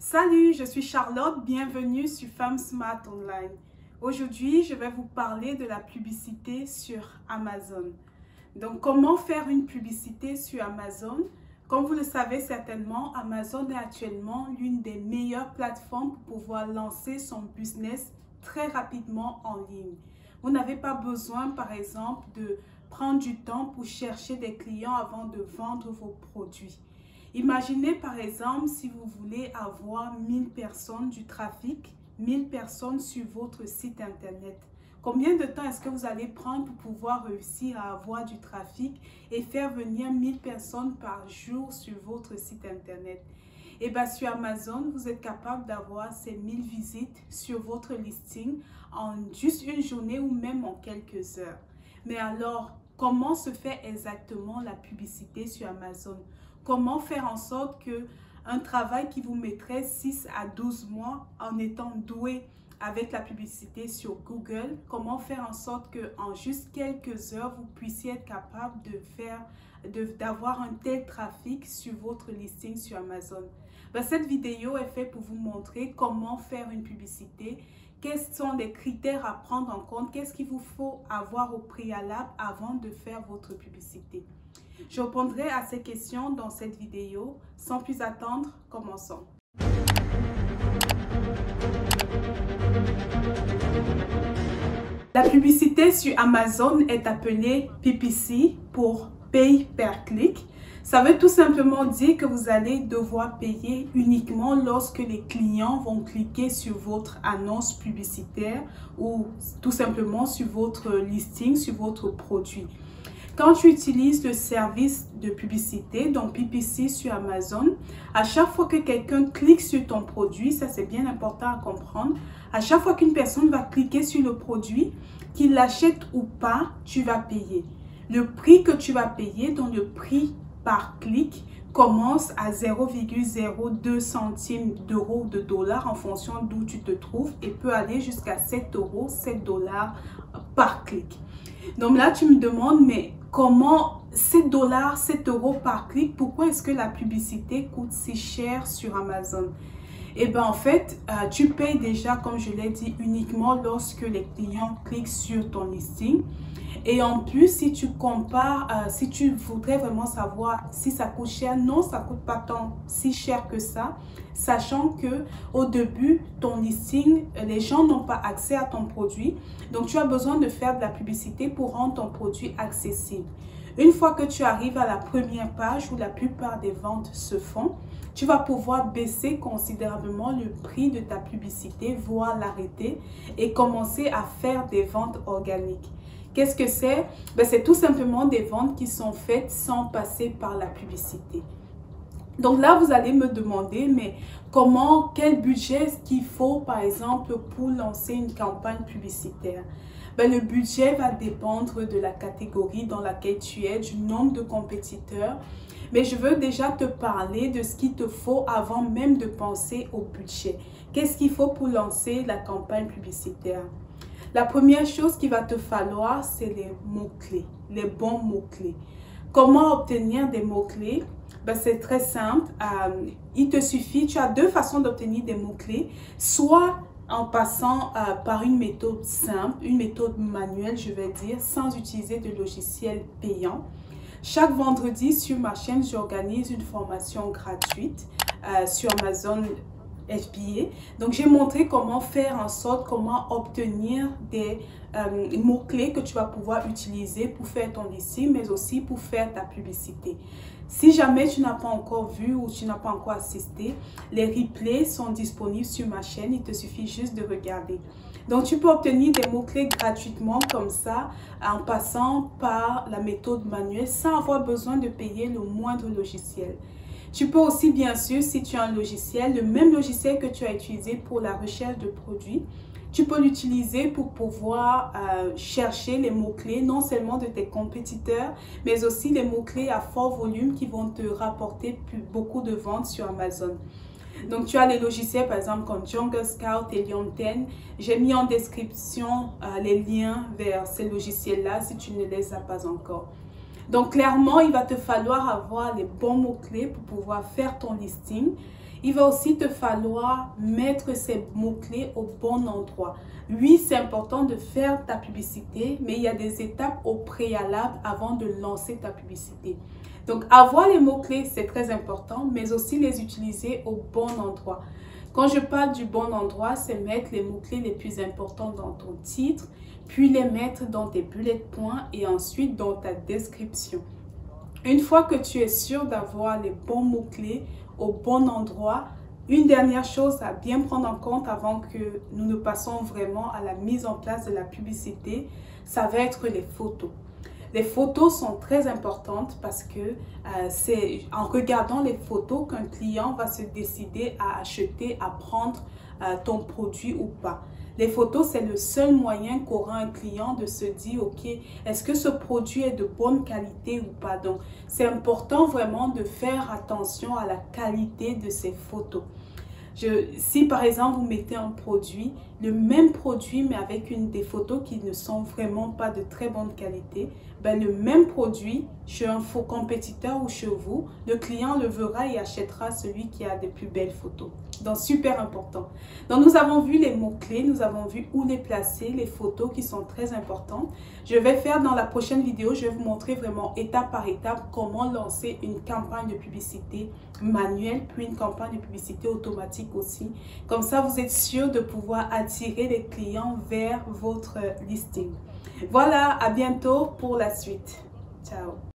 Salut, je suis Charlotte, bienvenue sur Femme Smart Online. Aujourd'hui, je vais vous parler de la publicité sur Amazon. Donc, comment faire une publicité sur Amazon? Comme vous le savez certainement, Amazon est actuellement l'une des meilleures plateformes pour pouvoir lancer son business très rapidement en ligne. Vous n'avez pas besoin, par exemple, de prendre du temps pour chercher des clients avant de vendre vos produits. Imaginez par exemple si vous voulez avoir 1000 personnes du trafic, 1000 personnes sur votre site internet. Combien de temps est-ce que vous allez prendre pour pouvoir réussir à avoir du trafic et faire venir 1000 personnes par jour sur votre site internet? Et bien sur Amazon, vous êtes capable d'avoir ces 1000 visites sur votre listing en juste une journée ou même en quelques heures. Mais alors, comment se fait exactement la publicité sur Amazon? Comment faire en sorte que un travail qui vous mettrait 6 à 12 mois en étant doué avec la publicité sur Google, comment faire en sorte qu'en juste quelques heures, vous puissiez être capable d'avoir un tel trafic sur votre listing sur Amazon? Cette vidéo est faite pour vous montrer comment faire une publicité, quels sont les critères à prendre en compte, qu'est-ce qu'il vous faut avoir au préalable avant de faire votre publicité. Je répondrai à ces questions dans cette vidéo. Sans plus attendre, commençons. La publicité sur Amazon est appelée PPC pour Pay Per Click. Ça veut tout simplement dire que vous allez devoir payer uniquement lorsque les clients vont cliquer sur votre annonce publicitaire ou tout simplement sur votre listing, sur votre produit. Quand tu utilises le service de publicité, donc PPC sur Amazon, à chaque fois que quelqu'un clique sur ton produit, ça c'est bien important à comprendre, à chaque fois qu'une personne va cliquer sur le produit, qu'il l'achète ou pas, tu vas payer. Le prix que tu vas payer, donc le prix par clic, commence à 0,02 centimes d'euros de dollars en fonction d'où tu te trouves et peut aller jusqu'à 7 euros, 7 dollars par clic. Donc là, tu me demandes, mais comment 7 dollars, 7 euros par clic, pourquoi est-ce que la publicité coûte si cher sur Amazon? Eh bien, en fait, tu payes déjà, comme je l'ai dit, uniquement lorsque les clients cliquent sur ton listing. Et en plus, si tu compares, si tu voudrais vraiment savoir si ça coûte cher, non, ça ne coûte pas tant si cher que ça, sachant que au début, ton listing, les gens n'ont pas accès à ton produit. Donc, tu as besoin de faire de la publicité pour rendre ton produit accessible. Une fois que tu arrives à la première page où la plupart des ventes se font, tu vas pouvoir baisser considérablement le prix de ta publicité, voire l'arrêter et commencer à faire des ventes organiques. Qu'est-ce que c'est? C'est tout simplement des ventes qui sont faites sans passer par la publicité. Donc là, vous allez me demander, mais quel budget est-ce qu'il faut, par exemple, pour lancer une campagne publicitaire? Le budget va dépendre de la catégorie dans laquelle tu es, du nombre de compétiteurs. Mais je veux déjà te parler de ce qu'il te faut avant même de penser au budget. Qu'est-ce qu'il faut pour lancer la campagne publicitaire? La première chose qu'il va te falloir, c'est les mots-clés, les bons mots-clés. Comment obtenir des mots-clés? C'est très simple. Il te suffit, tu as deux façons d'obtenir des mots-clés. Soit en passant par une méthode simple, une méthode manuelle, je vais dire, sans utiliser de logiciel payant. Chaque vendredi sur ma chaîne, j'organise une formation gratuite sur Amazon FBA. Donc, j'ai montré comment faire en sorte, comment obtenir des mots-clés que tu vas pouvoir utiliser pour faire ton listing, mais aussi pour faire ta publicité. Si jamais tu n'as pas encore vu ou tu n'as pas encore assisté, les replays sont disponibles sur ma chaîne. Il te suffit juste de regarder. Donc, tu peux obtenir des mots-clés gratuitement comme ça, en passant par la méthode manuelle, sans avoir besoin de payer le moindre logiciel. Tu peux aussi, bien sûr, si tu as un logiciel, le même logiciel que tu as utilisé pour la recherche de produits, tu peux l'utiliser pour pouvoir chercher les mots-clés, non seulement de tes compétiteurs, mais aussi les mots-clés à fort volume qui vont te rapporter beaucoup de ventes sur Amazon. Donc, tu as les logiciels, par exemple, comme Jungle Scout et Helium 10. J'ai mis en description les liens vers ces logiciels-là si tu ne les as pas encore. Donc, clairement, il va te falloir avoir les bons mots-clés pour pouvoir faire ton listing. Il va aussi te falloir mettre ces mots-clés au bon endroit. Oui, c'est important de faire ta publicité, mais il y a des étapes au préalable avant de lancer ta publicité. Donc, avoir les mots-clés, c'est très important, mais aussi les utiliser au bon endroit. Quand je parle du bon endroit, c'est mettre les mots-clés les plus importants dans ton titre, puis les mettre dans tes bullet points et ensuite dans ta description. Une fois que tu es sûr d'avoir les bons mots-clés au bon endroit, une dernière chose à bien prendre en compte avant que nous ne passons vraiment à la mise en place de la publicité, ça va être les photos. Les photos sont très importantes parce que c'est en regardant les photos qu'un client va se décider à acheter, à prendre ton produit ou pas. Les photos, c'est le seul moyen qu'aura un client de se dire, ok, est-ce que ce produit est de bonne qualité ou pas? Donc, c'est important vraiment de faire attention à la qualité de ces photos. Si par exemple vous mettez un produit, le même produit mais avec des photos qui ne sont vraiment pas de très bonne qualité, ben le même produit chez un faux compétiteur ou chez vous, le client le verra et achètera celui qui a des plus belles photos. Donc super important. Donc nous avons vu les mots-clés, nous avons vu où les placer, les photos qui sont très importantes. Je vais faire dans la prochaine vidéo, je vais vous montrer vraiment étape par étape comment lancer une campagne de publicité manuelle puis une campagne de publicité automatique aussi. Comme ça, vous êtes sûr de pouvoir attirer les clients vers votre listing. Voilà, à bientôt pour la suite. Ciao!